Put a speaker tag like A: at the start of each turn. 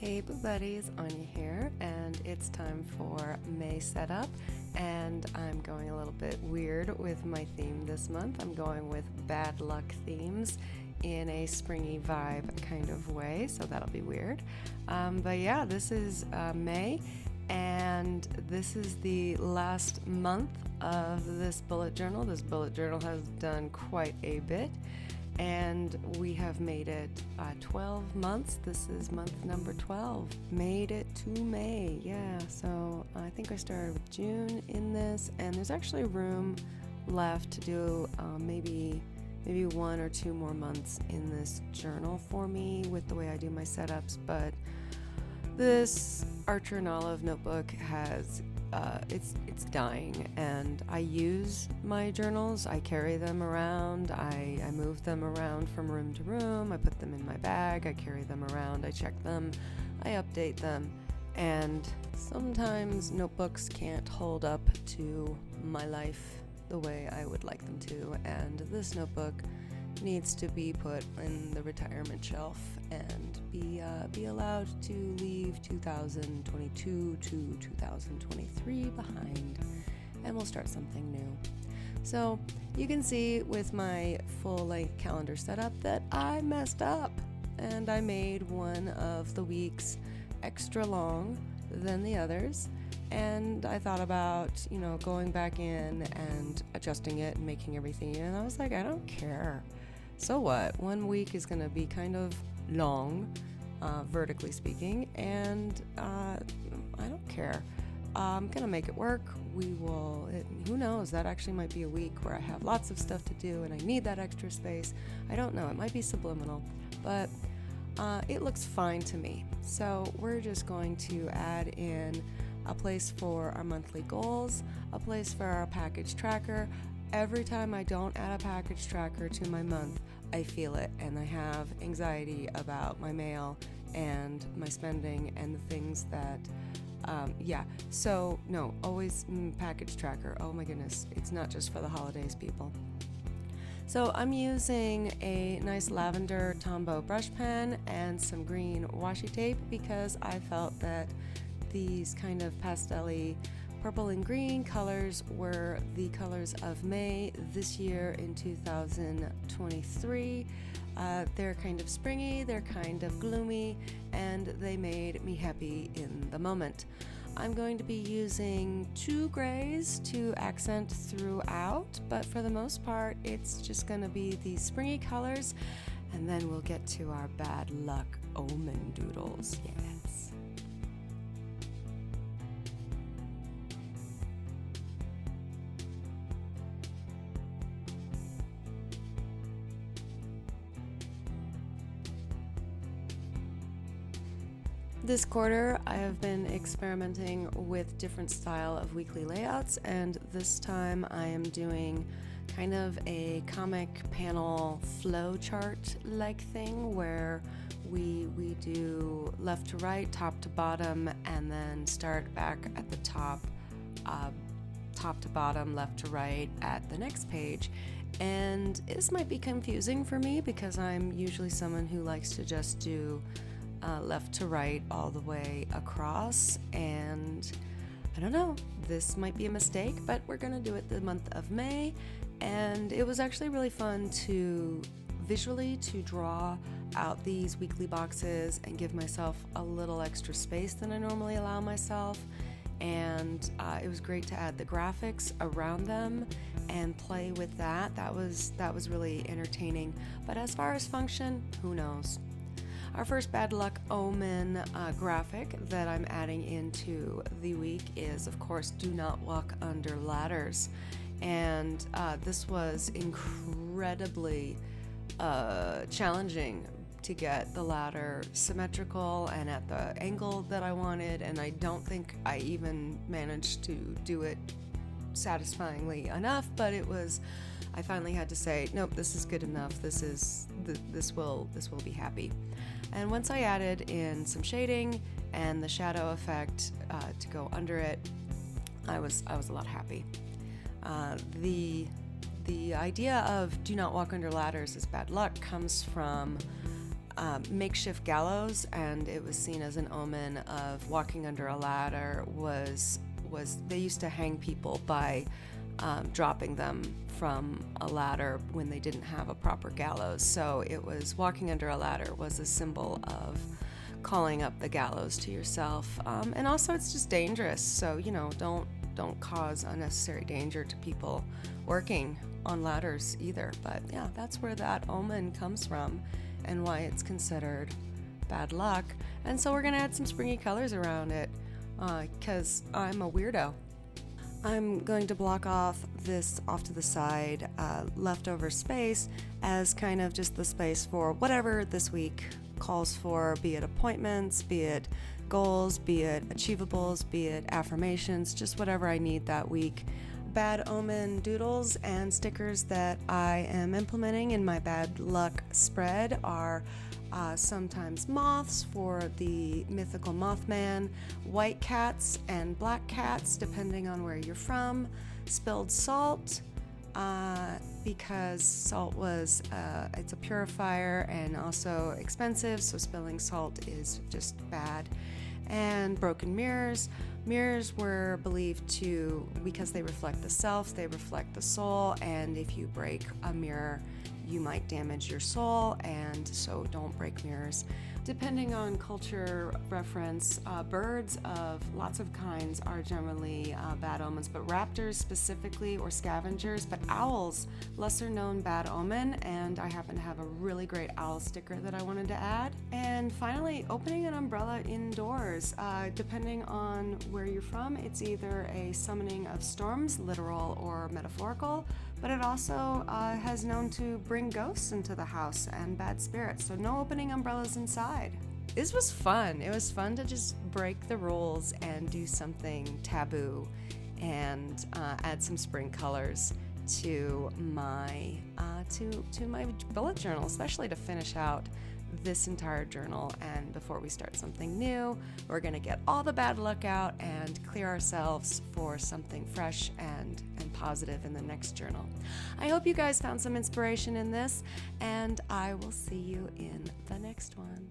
A: Hey Boo Buddies, Anya here, and it's time for May setup, and I'm going a little bit weird with my theme this month. I'm going with bad luck themes in a springy vibe kind of way, so that'll be weird. But yeah, this is May, and this is the last month of this bullet journal. This bullet journal has done quite a bit, and we have made it 12 months. This is month number 12. Made it to May. Yeah, so I think I started with June in this, and there's actually room left to do maybe 1 or 2 more months in this journal for me with the way I do my setups. But this Archer&Olive notebook has it's dying, and I use my journals. I carry them around. I move them around from room to room. I put them in my bag. I carry them around. I check them. I update them. And sometimes notebooks can't hold up to my life the way I would like them to, and this notebook needs to be put in the retirement shelf and be allowed to leave 2022 to 2023 behind, and we'll start something new. So you can see with my full-length calendar setup that I messed up, and I made one of the weeks extra long than the others, and I thought about, going back in and adjusting it and making everything, and I was like, I don't care. So what? 1 week is going to be kind of long, vertically speaking, and I don't care. I'm going to make it work. Who knows? That actually might be a week where I have lots of stuff to do and I need that extra space. I don't know. It might be subliminal, but it looks fine to me. So we're just going to add in a place for our monthly goals, a place for our package tracker. Every time I don't add a package tracker to my month, I feel it, and I have anxiety about my mail and my spending and the things that, So, no, always package tracker. Oh my goodness, it's not just for the holidays, people. So I'm using a nice lavender Tambow brush pen and some green washi tape because I felt that these kind of pastel-y purple and green colors were the colors of May this year in 2023. They're kind of springy, they're kind of gloomy, and they made me happy in the moment. I'm going to be using 2 grays to accent throughout, but for the most part, it's just going to be these springy colors, and then we'll get to our bad luck Omen doodles. Yes. This quarter, I have been experimenting with different style of weekly layouts, and this time I am doing kind of a comic panel flow chart like thing where we do left to right, top to bottom, and then start back at the top to bottom, left to right at the next page. And this might be confusing for me because I'm usually someone who likes to just do left to right all the way across, and I don't know, this might be a mistake, but we're gonna do it the month of May. And it was actually really fun to visually to draw out these weekly boxes and give myself a little extra space than I normally allow myself, and it was great to add the graphics around them and play with that. That was really entertaining, but as far as function, who knows. Our first bad luck Omen graphic that I'm adding into the week is, of course, do not walk under ladders. And this was incredibly challenging to get the ladder symmetrical and at the angle that I wanted, and I don't think I even managed to do it satisfyingly enough, but I finally had to say, nope, this is good enough. This will be happy. And once I added in some shading and the shadow effect to go under it, I was a lot happy. The idea of do not walk under ladders is bad luck comes from makeshift gallows, and it was seen as an omen of walking under a ladder. Was they used to hang people by dropping them from a ladder when they didn't have a proper gallows. So it was walking under a ladder was a symbol of calling up the gallows to yourself, and also it's just dangerous. So don't cause unnecessary danger to people working on ladders either. But yeah, that's where that omen comes from and why it's considered bad luck. And so we're gonna add some springy colors around it because I'm a weirdo. I'm going to block off this off to the side leftover space as kind of just the space for whatever this week calls for, be it appointments, be it goals, be it achievables, be it affirmations, just whatever I need that week. Bad omen doodles and stickers that I am implementing in my bad luck spread are sometimes moths for the mythical Mothman, white cats and black cats depending on where you're from, spilled salt because salt was it's a purifier and also expensive, so spilling salt is just bad, and broken mirrors. Mirrors were believed to, because they reflect the self, they reflect the soul, and if you break a mirror, you might damage your soul, and so don't break mirrors. Depending on culture reference, birds of lots of kinds are generally bad omens, but raptors specifically, or scavengers, but owls, lesser known bad omen, and I happen to have a really great owl sticker that I wanted to add. And finally, opening an umbrella indoors. Depending on where you're from, it's either a summoning of storms, literal or metaphorical, but it also has known to bring ghosts into the house and bad spirits, so no opening umbrellas inside. This was fun. It was fun to just break the rules and do something taboo and add some spring colors to my to my bullet journal, especially to finish out this entire journal. And before we start something new, we're gonna get all the bad luck out and clear ourselves for something fresh and positive in the next journal. I hope you guys found some inspiration in this, and I will see you in the next one.